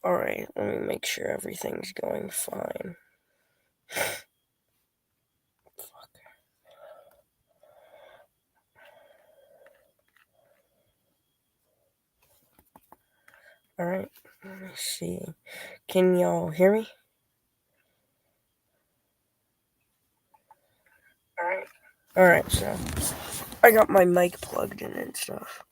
Alright, let me make sure everything's going fine. Alright, let me see. Can y'all hear me? Alright, so I got my mic plugged in and stuff.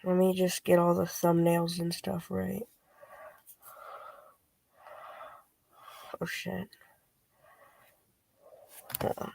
Let me just get all the thumbnails and stuff right. Oh shit. Hold on.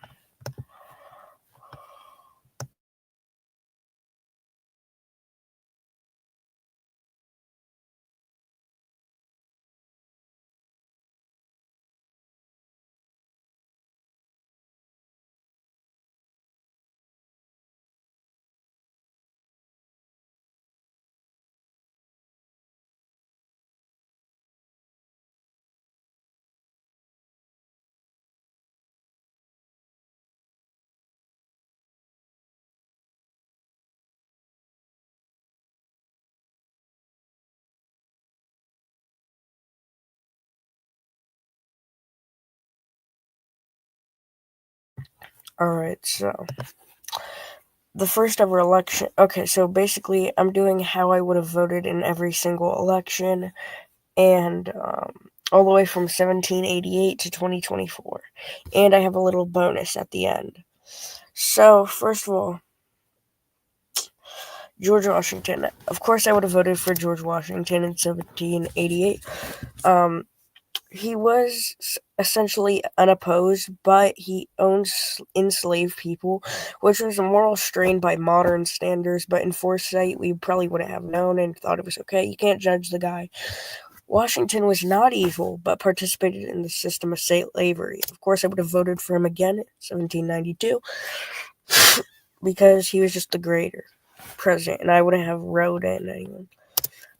Alright, so the first ever election. Okay, so basically, I'm doing how I would have voted in every single election, and all the way from 1788 to 2024. And I have a little bonus at the end. So, first of all, George Washington. Of course, I would have voted for George Washington in 1788. He was essentially unopposed, but he owned enslaved people, which was a moral strain by modern standards, but in foresight, we probably wouldn't have known and thought it was okay. You can't judge the guy. Washington was not evil, but participated in the system of slavery. Of course, I would have voted for him again in 1792, because he was just the greater president, and I wouldn't have wrote in anyone.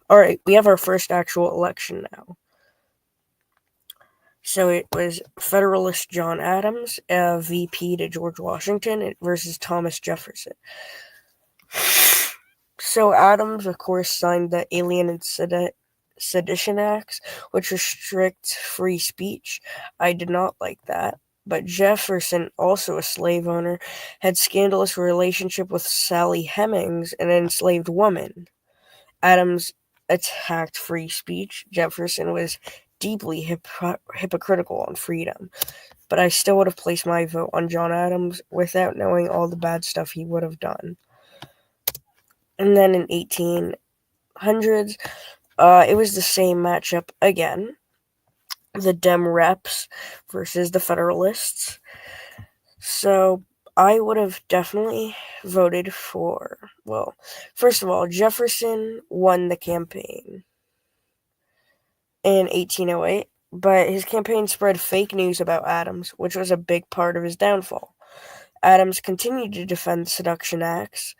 Alright, we have our first actual election now. So it was Federalist John Adams, VP to George Washington, versus Thomas Jefferson. So Adams, of course, signed the Alien and Sedition Acts, which restrict free speech. I did not like that. But Jefferson, also a slave owner, had scandalous relationship with Sally Hemings, an enslaved woman. Adams attacked free speech. Jefferson was deeply hypocritical on freedom. But I still would have placed my vote on John Adams without knowing all the bad stuff he would have done. And then in 1800s, it was the same matchup again. The Dem Reps versus the Federalists. So I would have definitely voted for, well, first of all, Jefferson won the campaign in 1808, but his campaign spread fake news about Adams, which was a big part of his downfall. Adams continued to defend seduction acts,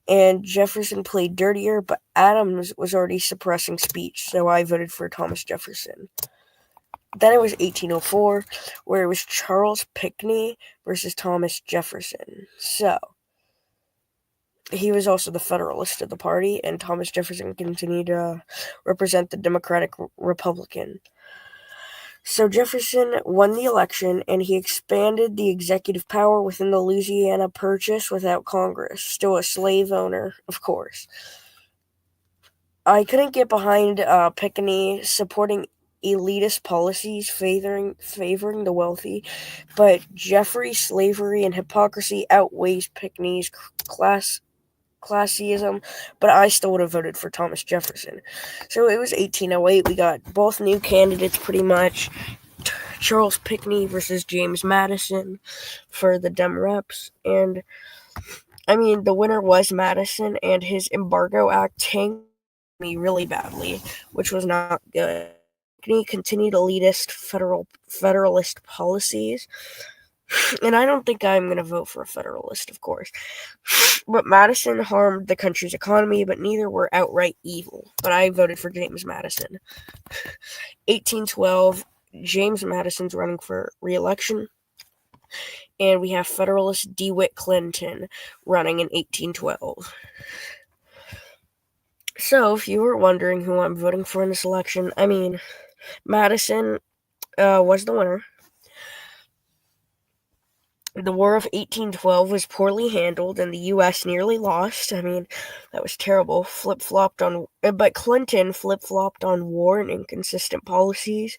and Jefferson played dirtier, but Adams was already suppressing speech, so I voted for Thomas Jefferson. Then it was 1804, where it was Charles Pinckney versus Thomas Jefferson. So, he was also the Federalist of the party, and Thomas Jefferson continued to represent the Democratic Republican. So Jefferson won the election, and he expanded the executive power within the Louisiana Purchase without Congress. Still a slave owner, of course. I couldn't get behind Pinckney supporting elitist policies favoring the wealthy, but Jeffrey's slavery and hypocrisy outweighs Pinckney's classism, but I still would have voted for Thomas Jefferson. So it was 1808. We got both new candidates pretty much. Charles Pinckney versus James Madison for the Dem Reps. And, I mean, the winner was Madison, and his Embargo Act tanked me really badly, which was not good. Pinckney continued elitist federalist policies, and I don't think I'm going to vote for a Federalist, of course. But Madison harmed the country's economy, but neither were outright evil. But I voted for James Madison. 1812, James Madison's running for re-election. And we have Federalist DeWitt Clinton running in 1812. So, if you were wondering who I'm voting for in this election, Madison was the winner. The War of 1812 was poorly handled, and the U.S. nearly lost. That was terrible. But Clinton flip-flopped on war and inconsistent policies.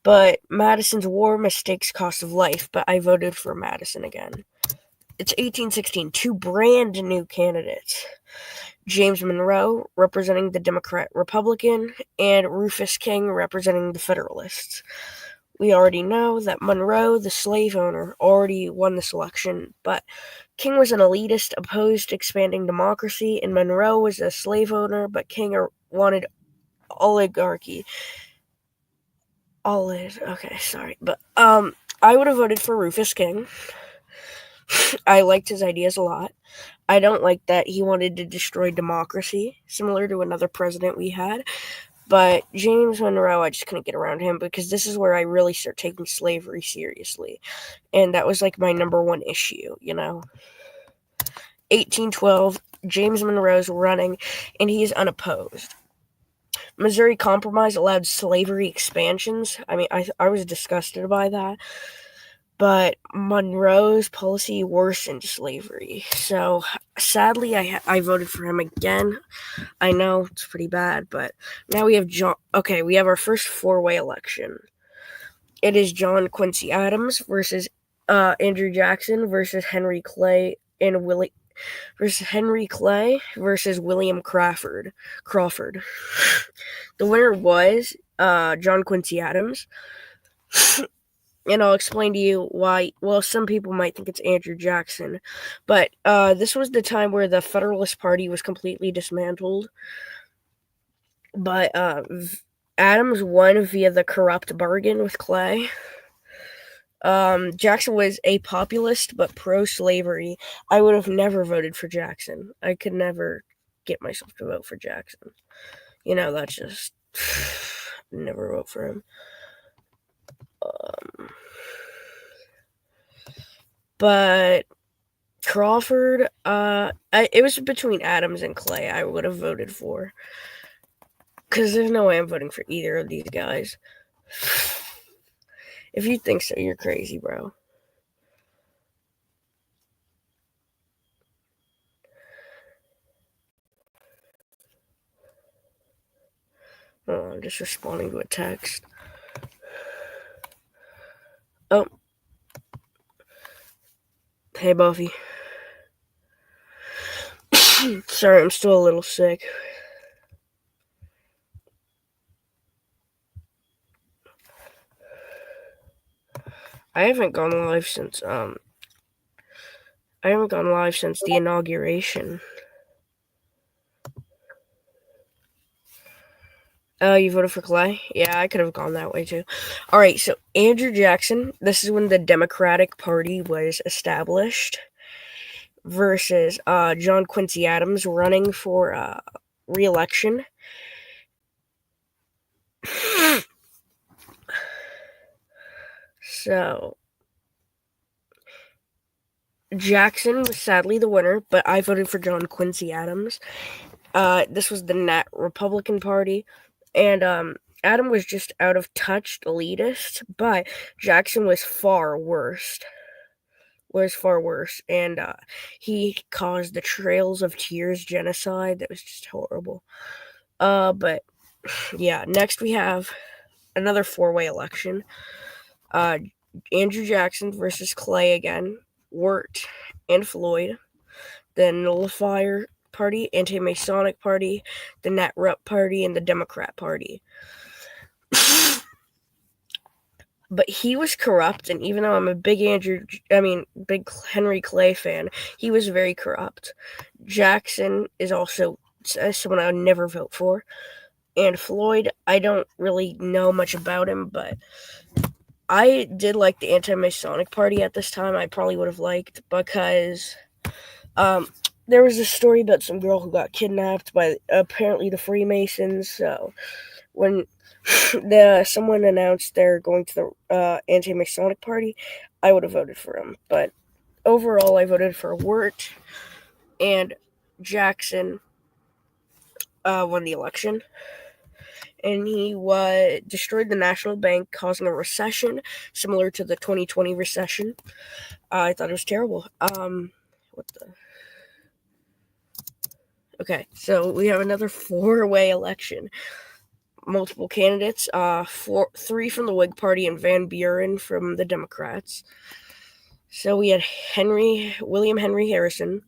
But Madison's war mistakes cost of life. But I voted for Madison again. It's 1816. Two brand new candidates. James Monroe, representing the Democrat-Republican, and Rufus King, representing the Federalists. We already know that Monroe, the slave owner, already won this election, but King was an elitist opposed to expanding democracy, and Monroe was a slave owner, but King wanted oligarchy. Okay, sorry. But, I would have voted for Rufus King. I liked his ideas a lot. I don't like that he wanted to destroy democracy, similar to another president we had. But James Monroe, I just couldn't get around him because this is where I really start taking slavery seriously. And that was like my number one issue, 1812, James Monroe's running, and he is unopposed. Missouri Compromise allowed slavery expansions. I was disgusted by that. But Monroe's policy worsened slavery. So, sadly, I voted for him again. I know, it's pretty bad, but now we have we have our first four-way election. It is John Quincy Adams versus Andrew Jackson versus Henry Clay versus William Crawford. The winner was John Quincy Adams. And I'll explain to you why. Well, some people might think it's Andrew Jackson, but this was the time where the Federalist Party was completely dismantled. But Adams won via the corrupt bargain with Clay. Jackson was a populist but pro-slavery. I would have never voted for Jackson. I could never get myself to vote for Jackson. That's just... never vote for him. But Crawford, it was between Adams and Clay I would have voted for. Because there's no way I'm voting for either of these guys. If you think so, you're crazy, bro. Oh, I'm just responding to a text. Oh. Hey, Buffy. Sorry, I'm still a little sick. I haven't gone live since the inauguration. Oh, you voted for Clay? Yeah, I could have gone that way too. Alright, so Andrew Jackson, this is when the Democratic Party was established, versus John Quincy Adams running for re-election. So, Jackson was sadly the winner, but I voted for John Quincy Adams. This was the Republican Party, and Adam was just out of touch elitist, but Jackson was far worse. And he caused the Trails of Tears genocide. That was just horrible. But yeah, next we have another four-way election. Andrew Jackson versus Clay again, Wirt and Floyd, the Nullifier Party, Anti-Masonic Party, the Nat Rupp Party, and the Democrat Party. But he was corrupt, and even though I'm a big big Henry Clay fan, he was very corrupt. Jackson is also someone I would never vote for. And Floyd, I don't really know much about him, but I did like the Anti-Masonic Party at this time. I probably would have liked, because there was a story about some girl who got kidnapped by apparently the Freemasons. So when someone announced they're going to the Anti-Masonic Party, I would have voted for him. But overall, I voted for Wirt and Jackson. won the election. And he destroyed the national bank, causing a recession similar to the 2020 recession. I thought it was terrible. What the? Okay, so we have another four-way election. Multiple candidates, three from the Whig Party and Van Buren from the Democrats. So we had William Henry Harrison,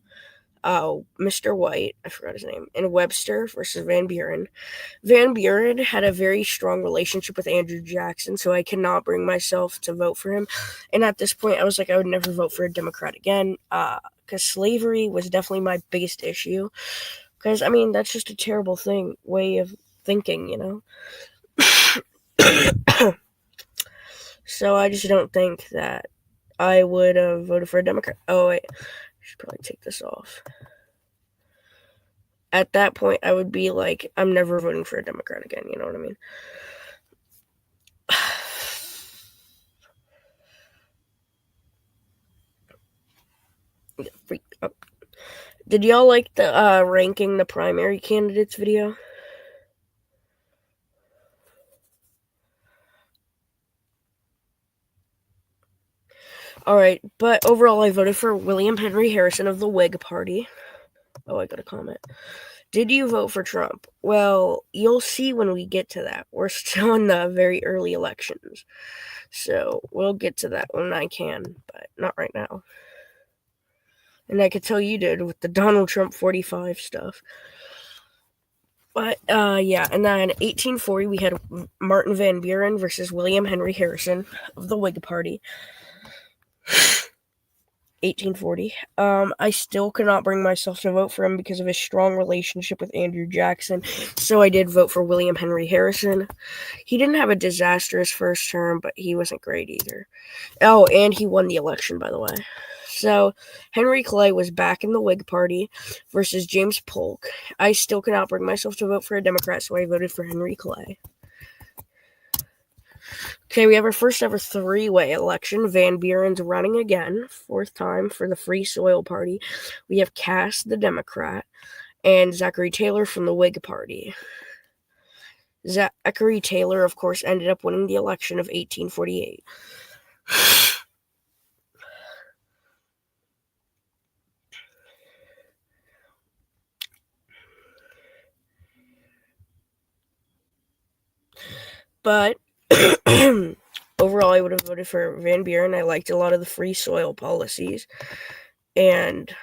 Mr. White, I forgot his name, and Webster versus Van Buren. Van Buren had a very strong relationship with Andrew Jackson, so I cannot bring myself to vote for him. And at this point, I was like, I would never vote for a Democrat again, because slavery was definitely my biggest issue. Because, I mean, that's just a terrible way of thinking, you know? So I just don't think that I would have voted for a Democrat. Oh, wait. I should probably take this off. At that point, I would be like, I'm never voting for a Democrat again. You know what I mean? Freaked up. Did y'all like the ranking the primary candidates video? Alright, but overall I voted for William Henry Harrison of the Whig Party. Oh, I got a comment. Did you vote for Trump? Well, you'll see when we get to that. We're still in the very early elections. So we'll get to that when I can, but not right now. And I could tell you did with the Donald Trump 45 stuff. But, yeah, and then 1840, we had Martin Van Buren versus William Henry Harrison of the Whig Party. 1840. I still could not bring myself to vote for him because of his strong relationship with Andrew Jackson, so I did vote for William Henry Harrison. He didn't have a disastrous first term, but he wasn't great either. Oh, and he won the election, by the way. So, Henry Clay was back in the Whig Party versus James Polk. I still could not bring myself to vote for a Democrat, so I voted for Henry Clay. Okay, we have our first ever three-way election. Van Buren's running again, fourth time for the Free Soil Party. We have Cass, the Democrat, and Zachary Taylor from the Whig Party. Zachary Taylor, of course, ended up winning the election of 1848. But overall, I would have voted for Van Buren. I liked a lot of the free soil policies, and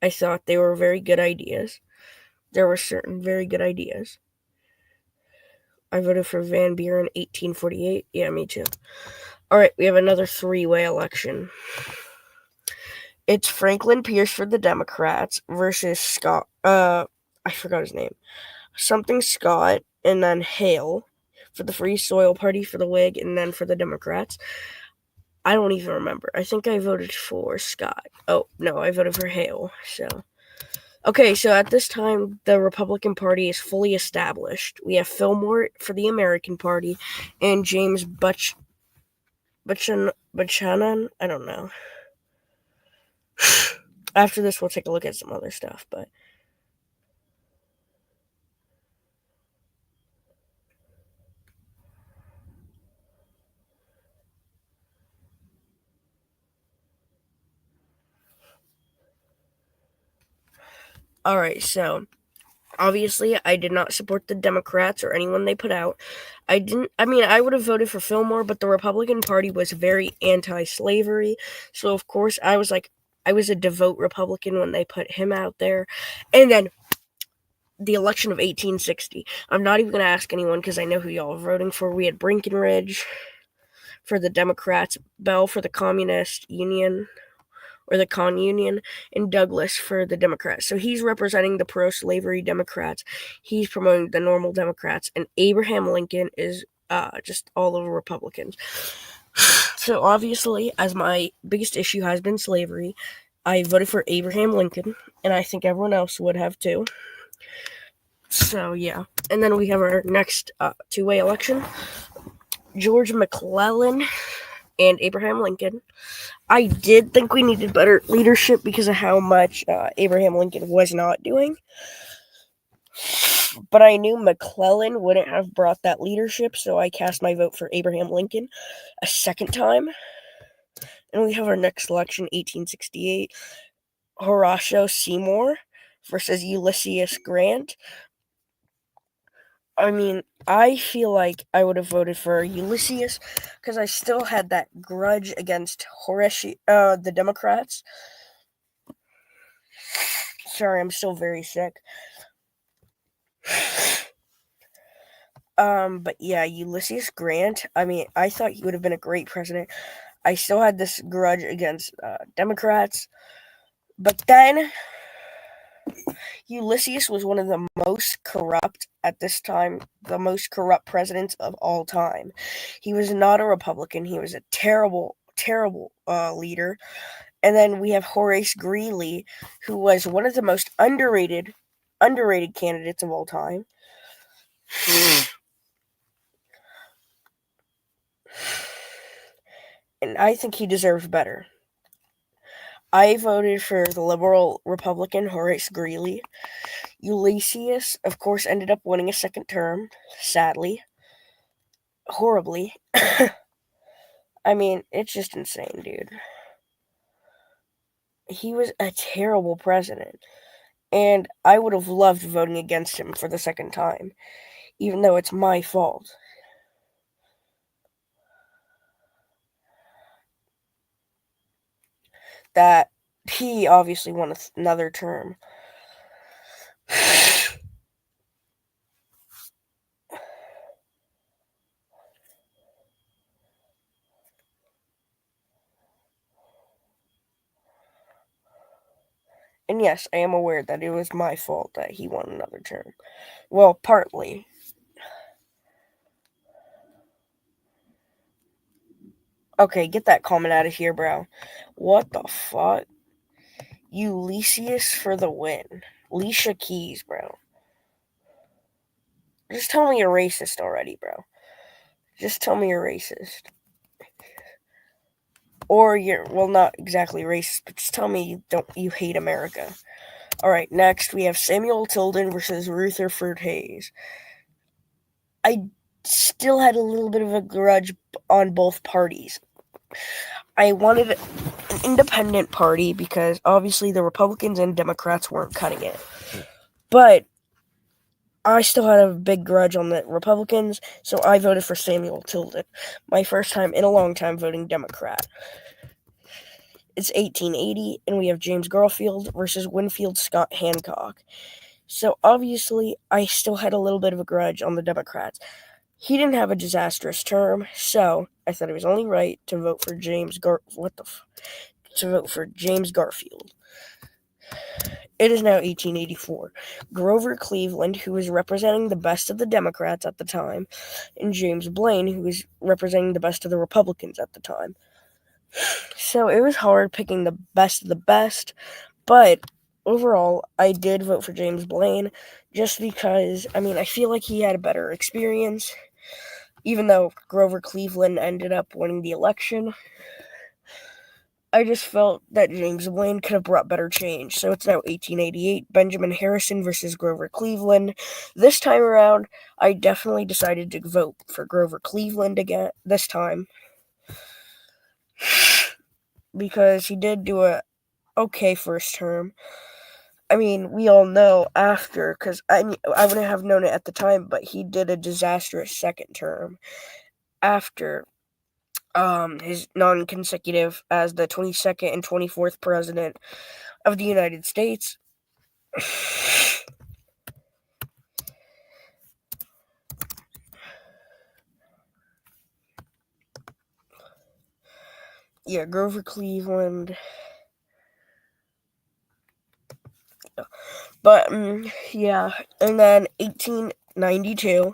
I thought they were very good ideas. There were certain very good ideas. I voted for Van Buren 1848. Yeah, me too. All right, we have another three-way election. It's Franklin Pierce for the Democrats versus Scott. I forgot his name. Something Scott, and then Hale for the Free Soil Party for the Whig, and then for the Democrats. I don't even remember. I think I voted for Scott. Oh, no, I voted for Hale. Okay, so at this time, the Republican Party is fully established. We have Fillmore for the American Party, and James Buchanan. I don't know. After this, we'll take a look at some other stuff, but... Alright, so... Obviously, I did not support the Democrats or anyone they put out. I would have voted for Fillmore, but the Republican Party was very anti-slavery. So, of course, I was a devout Republican when they put him out there. And then, the election of 1860. I'm not even going to ask anyone because I know who y'all are voting for. We had Breckinridge for the Democrats, Bell for the Communist Union, or the Con Union, and Douglas for the Democrats. So he's representing the pro-slavery Democrats. He's promoting the normal Democrats. And Abraham Lincoln is just all over Republicans. So obviously, as my biggest issue has been slavery, I voted for Abraham Lincoln, and I think everyone else would have too. So yeah. And then we have our next two-way election. George McClellan and Abraham Lincoln. I did think we needed better leadership because of how much Abraham Lincoln was not doing. But I knew McClellan wouldn't have brought that leadership, so I cast my vote for Abraham Lincoln a second time. And we have our next election, 1868, Horatio Seymour versus Ulysses Grant. I mean, I feel like I would have voted for Ulysses because I still had that grudge against the Democrats. Sorry, I'm still very sick. But yeah, Ulysses Grant, I mean, I thought he would have been a great president. I still had this grudge against Democrats. But then, Ulysses was one of the most corrupt, at this time, the most corrupt presidents of all time. He was not a Republican. He was a terrible, terrible leader. And then we have Horace Greeley, who was one of the most underrated candidates of all time. And I think he deserved better. I voted for the liberal Republican Horace Greeley. Ulysses, of course, ended up winning a second term, sadly. Horribly. I mean, it's just insane, dude. He was a terrible president. And I would have loved voting against him for the second time, even though it's my fault. That he obviously won another term. And yes, I am aware that it was my fault that he won another term. Well, partly. Okay, get that comment out of here, bro. What the fuck? Ulysses for the win. Alicia Keys, bro. Just tell me you're racist already, bro. Just tell me you're racist. Or you're, well, not exactly racist, but just tell me you hate America. Alright, next we have Samuel Tilden versus Rutherford Hayes. I still had a little bit of a grudge on both parties. I wanted an independent party because obviously the Republicans and Democrats weren't cutting it. But I still had a big grudge on the Republicans, so I voted for Samuel Tilden. My first time in a long time voting Democrat. It's 1880, and we have James Garfield versus Winfield Scott Hancock. So obviously, I still had a little bit of a grudge on the Democrats. He didn't have a disastrous term, so I thought it was only right to vote for James Garfield. It is now 1884. Grover Cleveland, who was representing the best of the Democrats at the time, and James Blaine, who was representing the best of the Republicans at the time. So it was hard picking the best of the best, but overall, I did vote for James Blaine just because, I mean, I feel like he had a better experience, even though Grover Cleveland ended up winning the election. I just felt that James Blaine could have brought better change. So it's now 1888, Benjamin Harrison versus Grover Cleveland. This time around, I definitely decided to vote for Grover Cleveland again this time. Because he did do a okay first term. I mean, we all know after, because I wouldn't have known it at the time, but he did a disastrous second term after his non-consecutive as the 22nd and 24th president of the United States. Yeah, Grover Cleveland. But, yeah. And then 1892,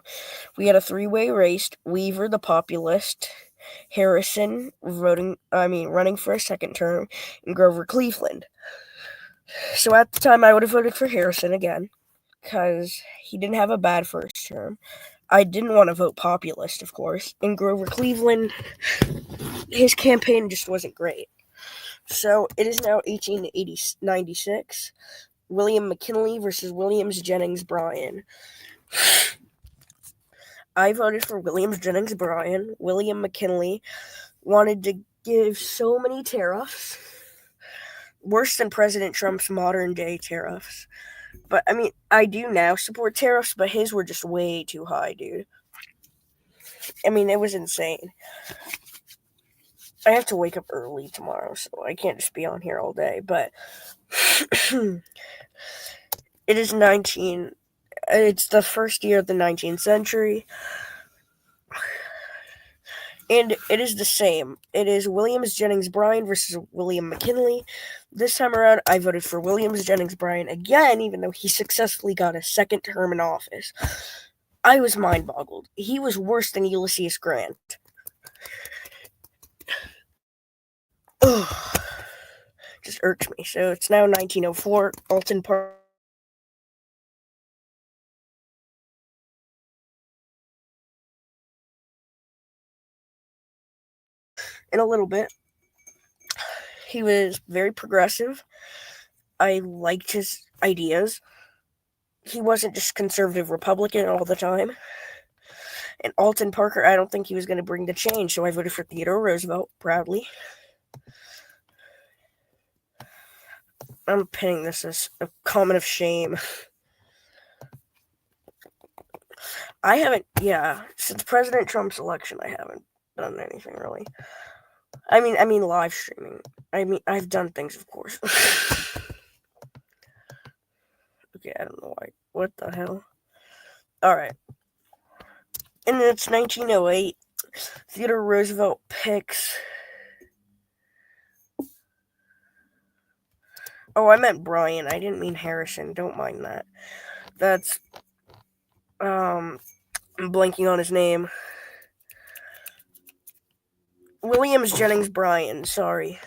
we had a three-way race. Weaver, the populist, Harrison, running for a second term, and Grover Cleveland. So at the time, I would have voted for Harrison again, because he didn't have a bad first term. I didn't want to vote populist, of course. And Grover Cleveland, his campaign just wasn't great. So it is now 1896. William McKinley versus Williams Jennings Bryan. I voted for Williams Jennings Bryan. William McKinley wanted to give so many tariffs, worse than President Trump's modern day tariffs. But I mean, I do now support tariffs, but his were just way too high, dude. I mean, it was insane. I have to wake up early tomorrow, so I can't just be on here all day. But it is it's the first year of the 19th century. And it is the same. It is Williams Jennings Bryan versus William McKinley. This time around, I voted for Williams Jennings Bryan again, even though he successfully got a second term in office. I was mind boggled. He was worse than Ulysses Grant. Ugh. Just irks me. So it's now 1904. Alton Park. In a little bit. He was very progressive. I liked his ideas. He wasn't just conservative Republican all the time. And Alton Parker, I don't think he was going to bring the change, so I voted for Theodore Roosevelt proudly. I'm pinning this as a comment of shame. I haven't, since President Trump's election, I haven't done anything really. I mean live streaming. I mean, I've done things, of course. Okay, I don't know why. What the hell? Alright. And then it's 1908. Theodore Roosevelt picks... Oh, I meant Bryan. I didn't mean Harrison. Don't mind that. That's... I'm blanking on his name. Williams Jennings Bryan, sorry.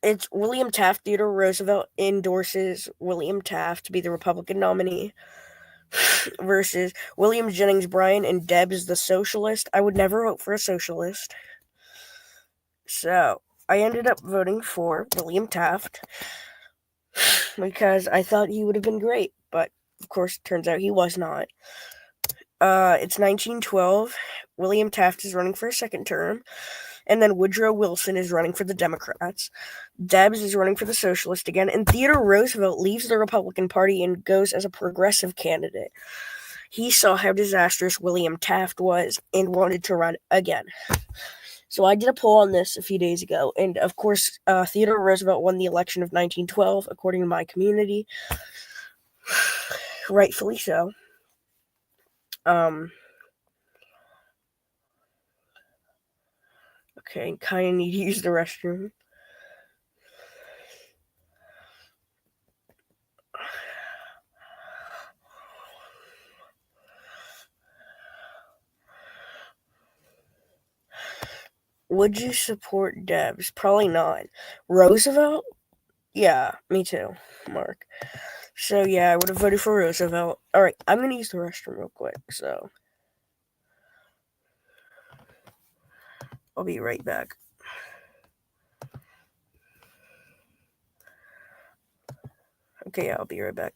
It's William Taft. Theodore Roosevelt endorses William Taft to be the Republican nominee versus William Jennings Bryan and Debs the socialist. I would never vote for a socialist. So, I ended up voting for William Taft because I thought he would have been great, but of course, it turns out he was not. It's 1912. William Taft is running for a second term. And then Woodrow Wilson is running for the Democrats. Debs is running for the Socialist again. And Theodore Roosevelt leaves the Republican Party and goes as a progressive candidate. He saw how disastrous William Taft was and wanted to run again. So I did a poll on this a few days ago. And of course, Theodore Roosevelt won the election of 1912, according to my community. Rightfully so. Okay, kind of need to use the restroom. Would you support Debs? Probably not. Roosevelt? Yeah, me too, Mark. So yeah, I would have voted for Roosevelt. Alright, I'm gonna use the restroom real quick, so I'll be right back. Okay, yeah, I'll be right back.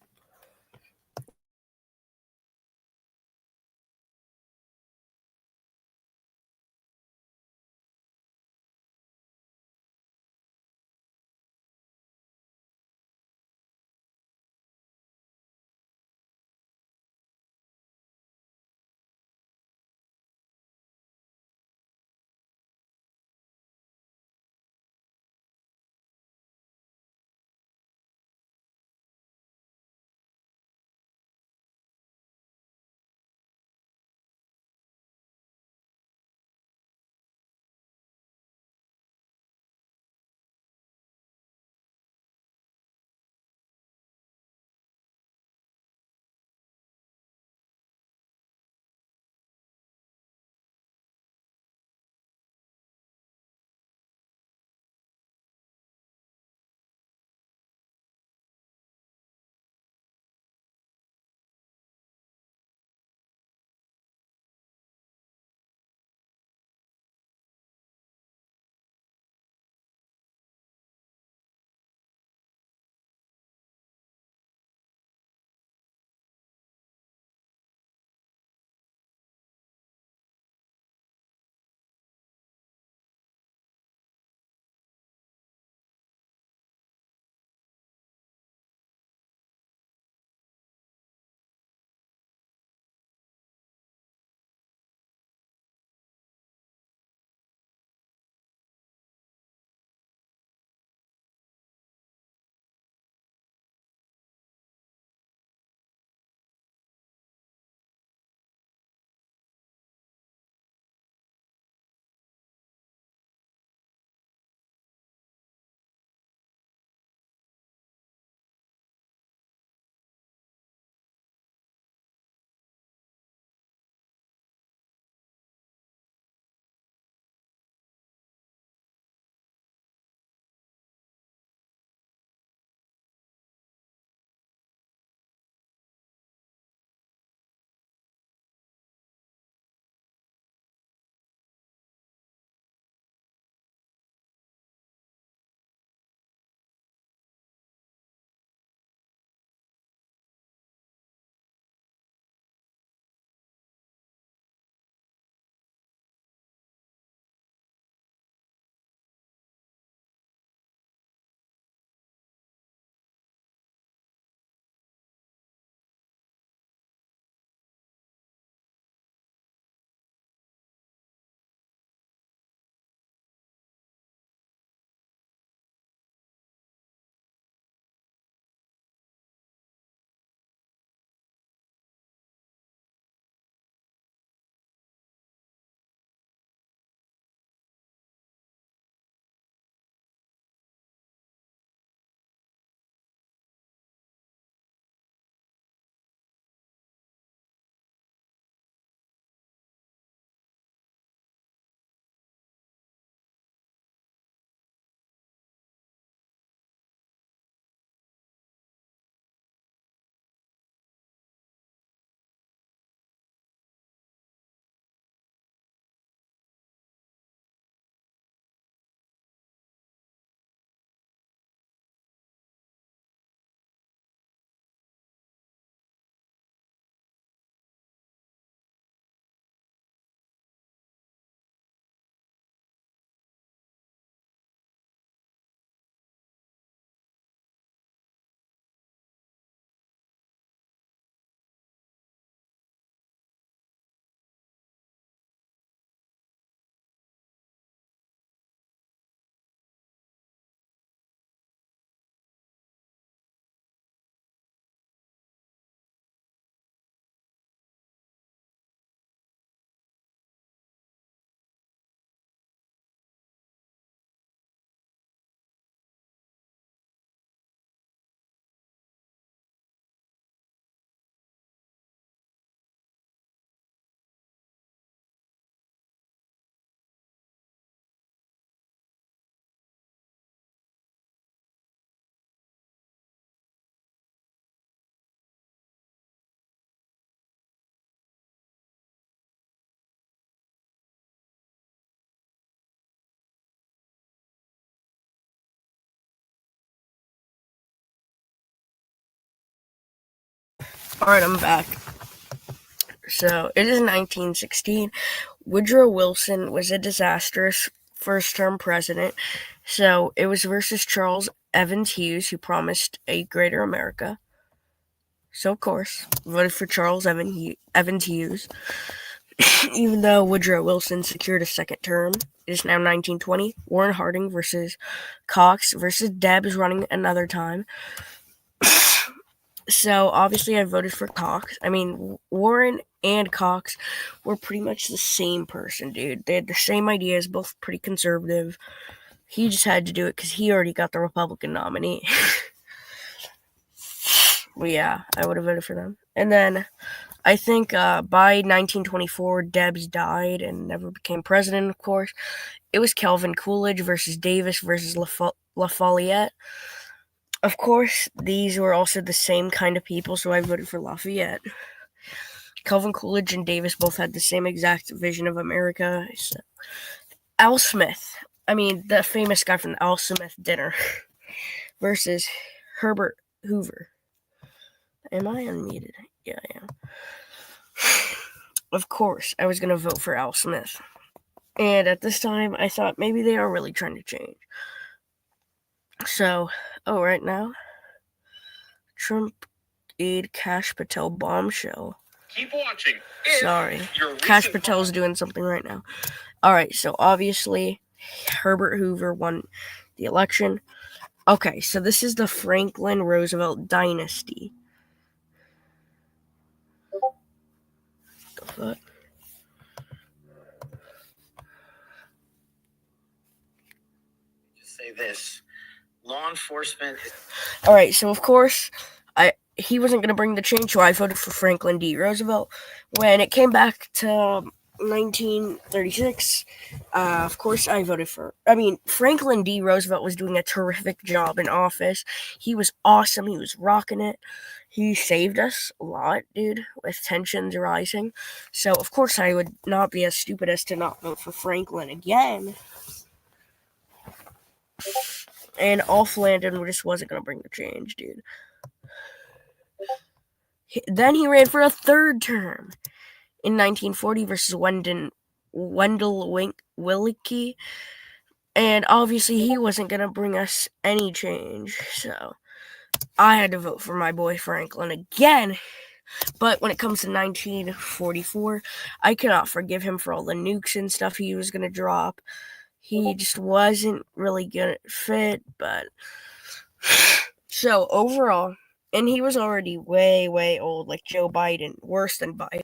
Alright, I'm back. So, it is 1916. Woodrow Wilson was a disastrous first-term president. So, it was versus Charles Evans Hughes, who promised a greater America. So, of course, voted for Charles Evans Hughes. Even though Woodrow Wilson secured a second term, it is now 1920. Warren Harding versus Cox versus Debs running another time. So, obviously, I voted for Cox. I mean, Warren and Cox were pretty much the same person, dude. They had the same ideas, both pretty conservative. He just had to do it because he already got the Republican nominee. Well, yeah, I would have voted for them. And then I think by 1924, Debs died and never became president, of course. It was Calvin Coolidge versus Davis versus Lafayette. Of course, these were also the same kind of people, so I voted for Lafayette. Calvin Coolidge and Davis both had the same exact vision of America. So, Al Smith, the famous guy from the Al Smith dinner, versus Herbert Hoover. Am I unmuted? Yeah, I am. Of course, I was going to vote for Al Smith. And at this time, I thought maybe they are really trying to change. So, right now, Trump aide Kash Patel bombshell. Keep watching. Sorry. Kash Patel's doing something right now. Alright, so obviously, Herbert Hoover won the election. Okay, so this is the Franklin Roosevelt dynasty. The fuck? Just say this. Law enforcement is... Alright, so of course, he wasn't going to bring the change, so I voted for Franklin D. Roosevelt. When it came back to 1936, of course I voted for... Franklin D. Roosevelt was doing a terrific job in office. He was awesome. He was rocking it. He saved us a lot, dude, with tensions rising. So, of course, I would not be as stupid as to not vote for Franklin again. And Alf Landon just wasn't going to bring the change, dude. Then he ran for a third term in 1940 versus Wendell Willkie. And obviously he wasn't going to bring us any change. So I had to vote for my boy Franklin again. But when it comes to 1944, I cannot forgive him for all the nukes and stuff he was going to drop. He just wasn't really going to fit, but... So, overall, and he was already way, way old, like Joe Biden, worse than Biden,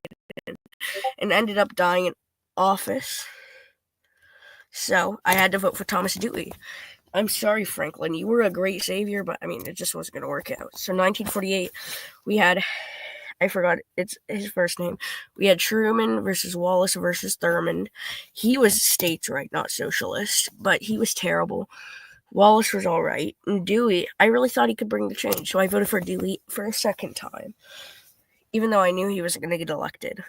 and ended up dying in office. So, I had to vote for Thomas Dewey. I'm sorry, Franklin, you were a great savior, but, it just wasn't going to work out. So, 1948, we had... I forgot it's his first name. We had Truman versus Wallace versus Thurmond. He was states' right, not socialist, but he was terrible. Wallace was all right. And Dewey, I really thought he could bring the change, so I voted for Dewey for a second time, even though I knew he wasn't going to get elected.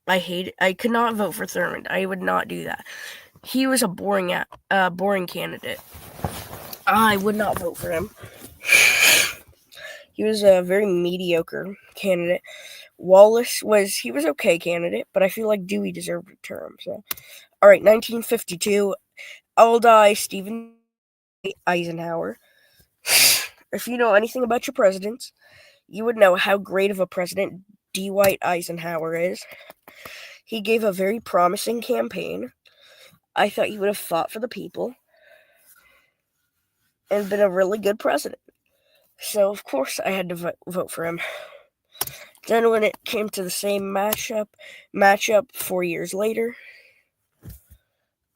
I could not vote for Thurmond. I would not do that. He was a boring candidate. I would not vote for him. He was a very mediocre candidate. Wallace was okay candidate, but I feel like Dewey deserved a term. So, all right, 1952, I'll die, Stephen Eisenhower. If you know anything about your presidents, you would know how great of a president Dwight Eisenhower is. He gave a very promising campaign. I thought he would have fought for the people and been a really good president. So, of course, I had to vote for him. Then when it came to the same matchup 4 years later,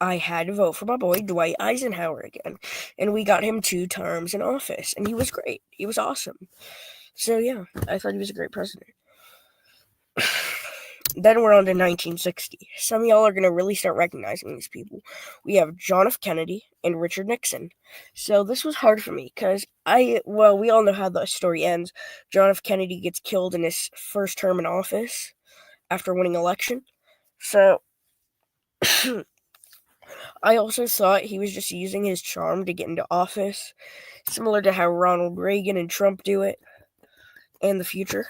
I had to vote for my boy Dwight Eisenhower again. And we got him 2 terms in office. And he was great. He was awesome. So, yeah, I thought he was a great president. Then we're on to 1960. Some of y'all are going to really start recognizing these people. We have John F. Kennedy and Richard Nixon. So this was hard for me because we all know how the story ends. John F. Kennedy gets killed in his first term in office after winning election. So I also thought he was just using his charm to get into office, similar to how Ronald Reagan and Trump do it. and the future.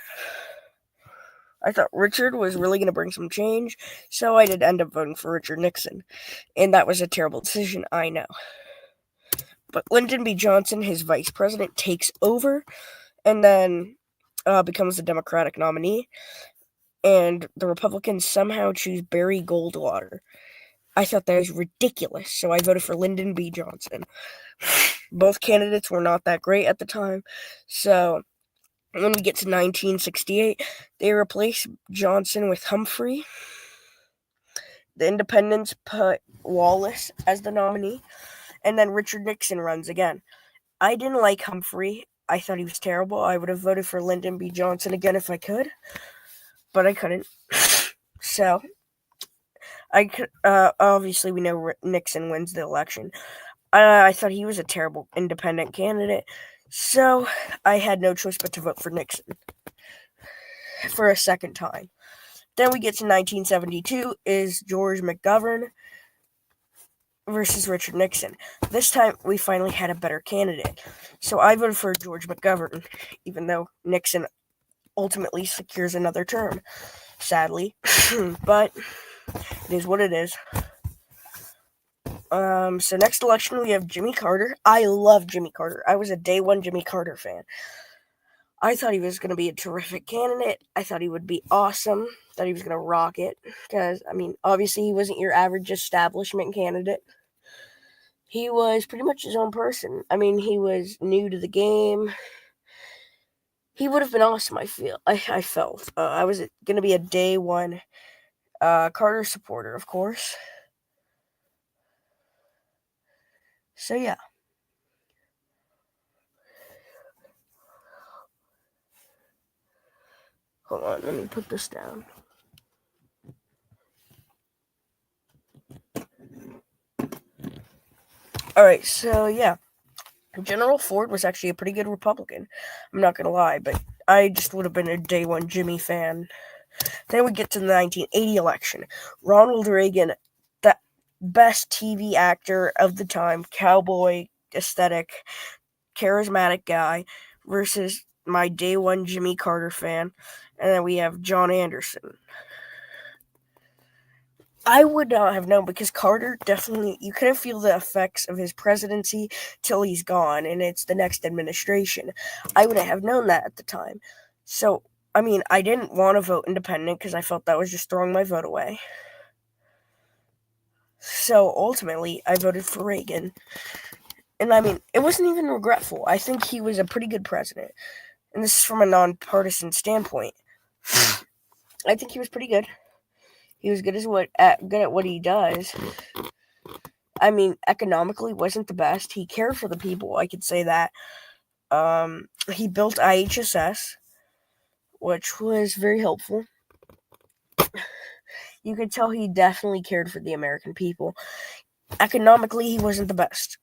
I thought Richard was really going to bring some change, so I did end up voting for Richard Nixon. And that was a terrible decision, I know. But Lyndon B. Johnson, his vice president, takes over and then becomes the Democratic nominee. And the Republicans somehow choose Barry Goldwater. I thought that was ridiculous, so I voted for Lyndon B. Johnson. Both candidates were not that great at the time, so when we get to 1968, they replace Johnson with Humphrey. The independents put Wallace as the nominee, and then Richard Nixon runs again. I didn't like Humphrey. I thought he was terrible. I would have voted for Lyndon B. Johnson again if I could, but I couldn't. So, obviously we know Nixon wins the election. I thought he was a terrible independent candidate, so I had no choice but to vote for Nixon for a second time. Then we get to 1972 is George McGovern versus Richard Nixon. This time we finally had a better candidate, so I voted for George McGovern, even though Nixon ultimately secures another term, sadly. But it is what it is. So next election we have Jimmy Carter. I love Jimmy Carter. I was a day one Jimmy Carter fan. I thought he was going to be a terrific candidate. I thought he would be awesome. Thought he was going to rock it. Because, obviously he wasn't your average establishment candidate. He was pretty much his own person. He was new to the game. He would have been awesome, I felt. I was going to be a day one Carter supporter, of course. So, yeah. Hold on, let me put this down. Alright, so, yeah. General Ford was actually a pretty good Republican. I'm not gonna lie, but I just would have been a day one Jimmy fan. Then we get to the 1980 election. Ronald Reagan, the best TV actor of the time, cowboy aesthetic, charismatic guy, versus my day one Jimmy Carter fan. And then we have John Anderson. I would not have known because Carter definitely, you couldn't feel the effects of his presidency till he's gone and it's the next administration. I wouldn't have known that at the time. So, I didn't want to vote independent because I felt that was just throwing my vote away. So, ultimately, I voted for Reagan. And it wasn't even regretful. I think he was a pretty good president. And this is from a nonpartisan standpoint. I think he was pretty good. He was good at what he does. Economically wasn't the best. He cared for the people, I could say that. He built IHSS, which was very helpful. You could tell he definitely cared for the American people. Economically, he wasn't the best.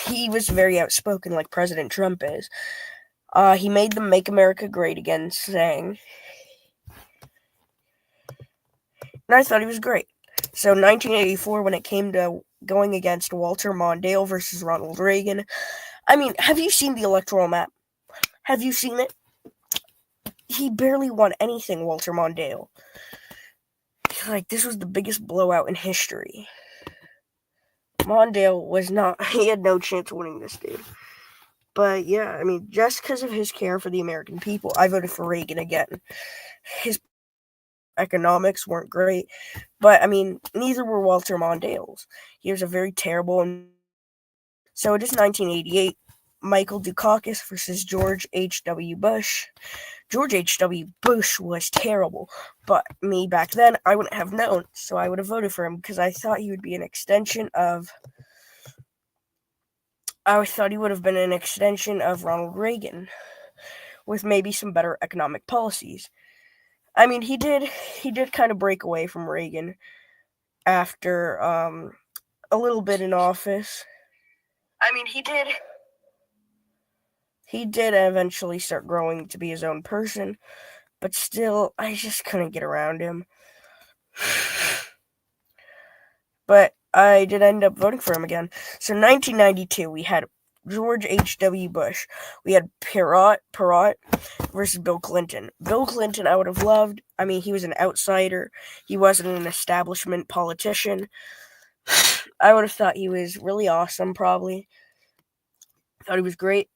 He was very outspoken, like President Trump is. He made the Make America Great Again saying. And I thought he was great. So 1984, when it came to going against Walter Mondale versus Ronald Reagan, have you seen the electoral map? Have you seen it? He barely won anything, Walter Mondale. This was the biggest blowout in history. Mondale was not, he had no chance of winning this, dude. But yeah, just because of his care for the American people, I voted for Reagan again. His economics weren't great, but neither were Walter Mondale's. He was a very terrible. So it is 1988. Michael Dukakis versus George H.W. Bush. George H.W. Bush was terrible, but me back then, I wouldn't have known, so I would have voted for him because I thought he would be an extension of. I thought he would have been an extension of Ronald Reagan, with maybe some better economic policies. He did kind of break away from Reagan after a little bit in office. He did eventually start growing to be his own person, but still, I just couldn't get around him. But I did end up voting for him again. So 1992, we had George H.W. Bush. We had Perot versus Bill Clinton. Bill Clinton I would have loved. I mean, he was an outsider. He wasn't an establishment politician. I would have thought he was really awesome, probably. Thought he was great.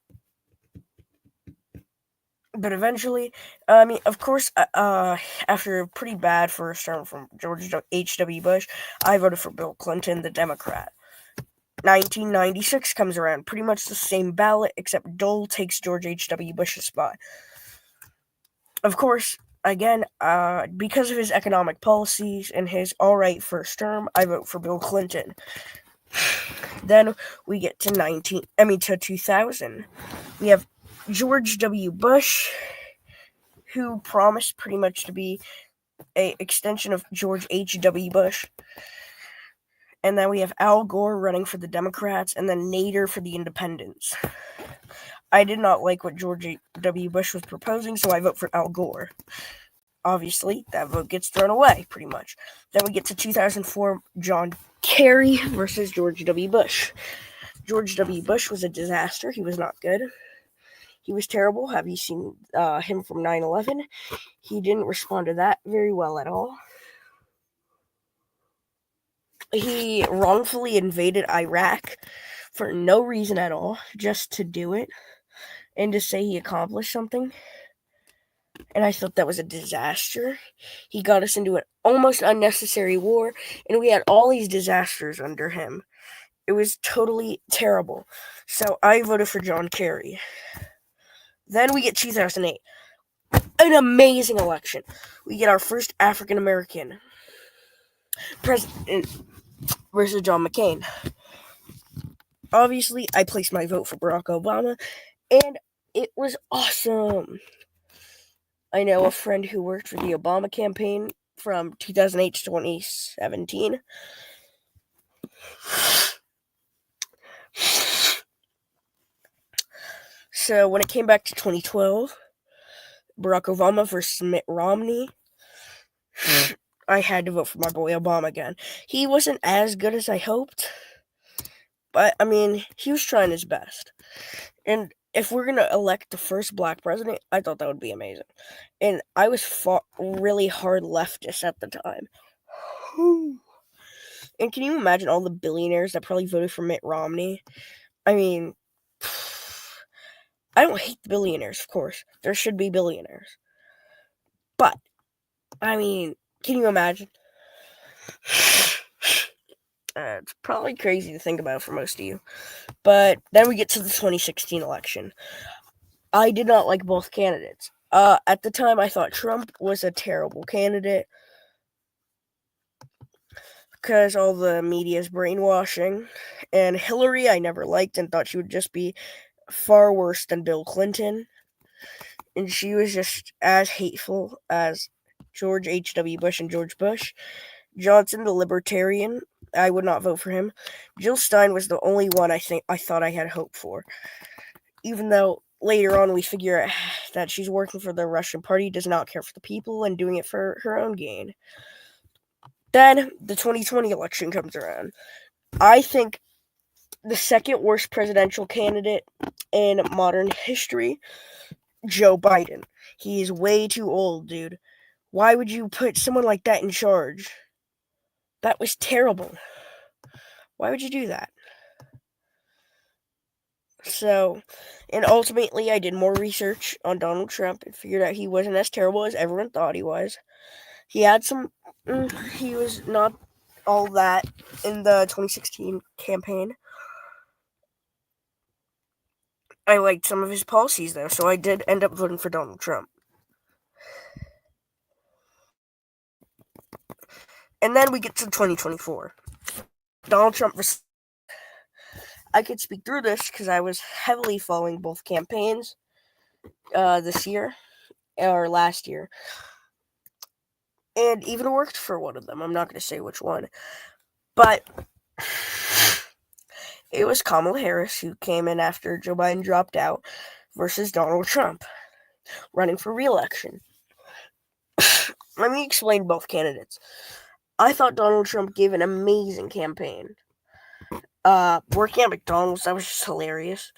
But eventually, I mean, of course, after a pretty bad first term from George H.W. Bush, I voted for Bill Clinton, the Democrat. 1996 comes around, pretty much the same ballot, except Dole takes George H.W. Bush's spot. Of course, again, because of his economic policies and his alright first term, I vote for Bill Clinton. Then we get to 2000. We have George W. Bush, who promised pretty much to be an extension of George H.W. Bush. And then we have Al Gore running for the Democrats, and then Nader for the Independents. I did not like what George W. Bush was proposing, so I vote for Al Gore. Obviously, that vote gets thrown away, pretty much. Then we get to 2004, John Kerry versus George W. Bush. George W. Bush was a disaster. He was not good. He was terrible. Have you seen him from 9/11? He didn't respond to that very well at all. He wrongfully invaded Iraq for no reason at all, just to do it and to say he accomplished something. And I thought that was a disaster. He got us into an almost unnecessary war, and we had all these disasters under him. It was totally terrible. So I voted for John Kerry. Then we get 2008. An amazing election. We get our first African American president versus John McCain. Obviously, I placed my vote for Barack Obama, and it was awesome. I know a friend who worked for the Obama campaign from 2008 to 2017. So when it came back to 2012, Barack Obama versus Mitt Romney, I had to vote for my boy Obama again. He wasn't as good as I hoped, but I mean, he was trying his best. And if we're gonna elect the first black president, I thought that would be amazing. And I was really hard leftist at the time. And can you imagine all the billionaires that probably voted for Mitt Romney? I mean, I don't hate the billionaires, of course. There should be billionaires. But, I mean, can you imagine? It's probably crazy to think about for most of you. But then we get to the 2016 election. I did not like both candidates. At the time, I thought Trump was a terrible candidate because all the media's brainwashing. And Hillary, I never liked and thought she would just be far worse than Bill Clinton. And she was just as hateful as George H.W. Bush and George Bush. Johnson, the libertarian, I would not vote for him. Jill Stein was the only one I thought I had hope for. Even though later on we figure out that she's working for the Russian party, does not care for the people, and doing it for her own gain. Then the 2020 election comes around. I think the second worst presidential candidate in modern history, Joe Biden. He is way too old, dude. Why would you put someone like that in charge? That was terrible. Why would you do that? So, and ultimately I did more research on Donald Trump and figured out he wasn't as terrible as everyone thought he was. He had some, he was not all that in the 2016 campaign. I liked some of his policies though, so I did end up voting for Donald Trump. And then we get to 2024. Donald Trump versus... I could speak through this because I was heavily following both campaigns this year or last year. And even worked for one of them. I'm not going to say which one. But it was Kamala Harris who came in after Joe Biden dropped out versus Donald Trump running for re-election. Let me explain both candidates. I thought Donald Trump gave an amazing campaign. Working at McDonald's, that was just hilarious.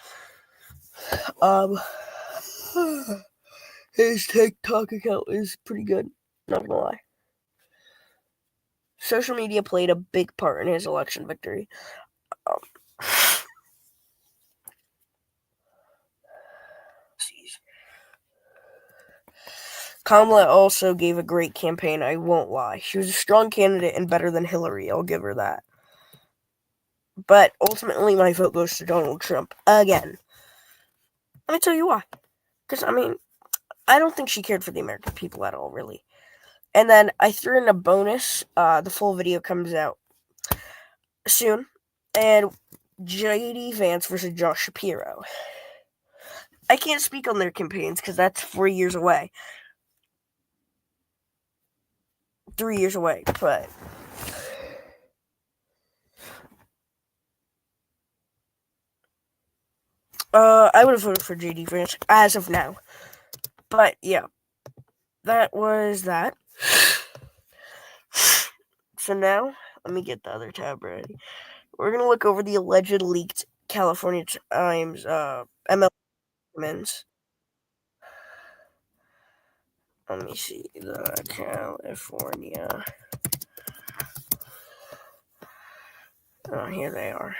Um, his TikTok account is pretty good. Not gonna lie. Social media played a big part in his election victory. Um, Kamala also gave a great campaign, I won't lie. She was a strong candidate and better than Hillary, I'll give her that. But ultimately, my vote goes to Donald Trump again. Let me tell you why. Because, I don't think she cared for the American people at all, really. And then I threw in a bonus. The full video comes out soon. And J.D. Vance versus Josh Shapiro. I can't speak on their campaigns because that's 4 years away. 3 years away, but I would have voted for J.D. Vance as of now. But yeah, that was that. So now, let me get the other tab ready. We're gonna look over the alleged leaked California Times ML documents. Let me see the California. Oh, here they are.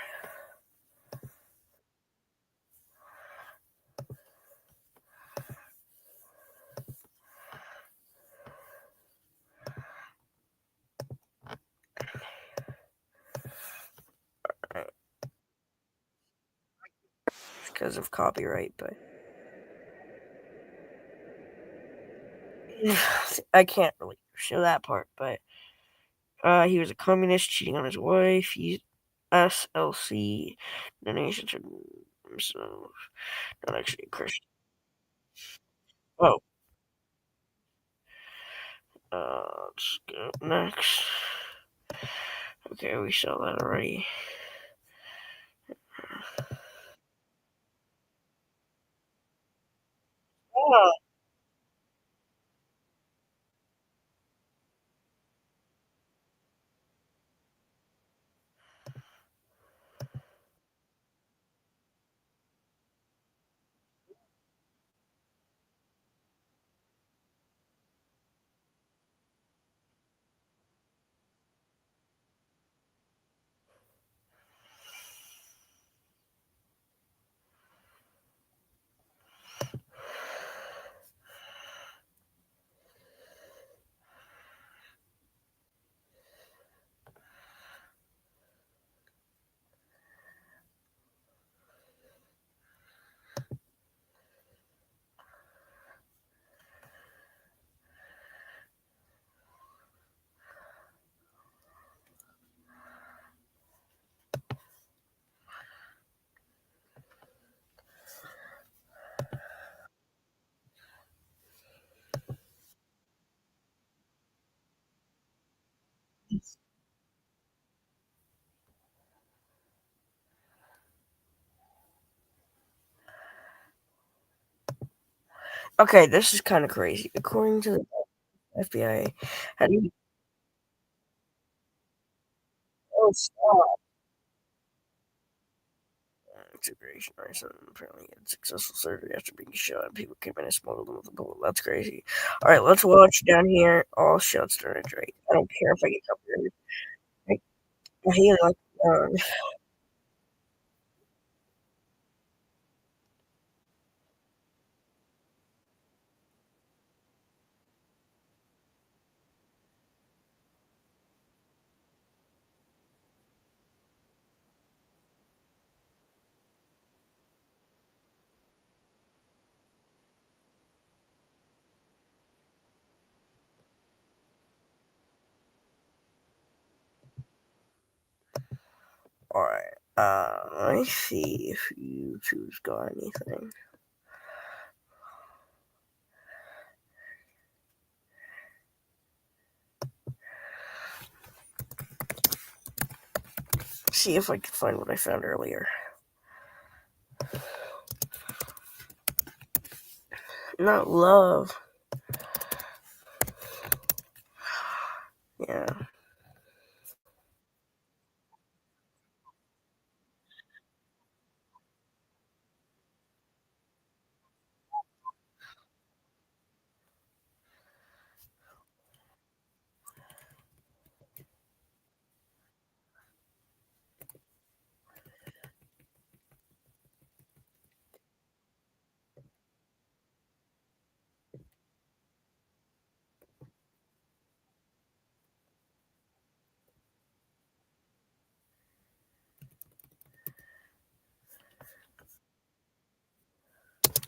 Because of copyright, but I can't really show that part. But he was a communist cheating on his wife. He's SLC donations from himself, not actually a Christian. Oh, let's go next. Okay, we saw that already. Oh. Okay, this is kind of crazy. According to the FBI, how do you? Oh, stop. Integration arson apparently had successful surgery after being shot. People came in and smuggled them with a bullet. That's crazy. All right, let's watch down here. All shots started right. I don't care if I get copyrighted. I hate it. Like, all right. Let me see if YouTube's got anything. See if I can find what I found earlier. Not love. Yeah.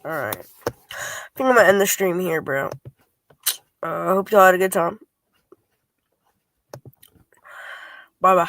Alright. I think I'm gonna end the stream here, bro. I hope y'all had a good time. Bye-bye.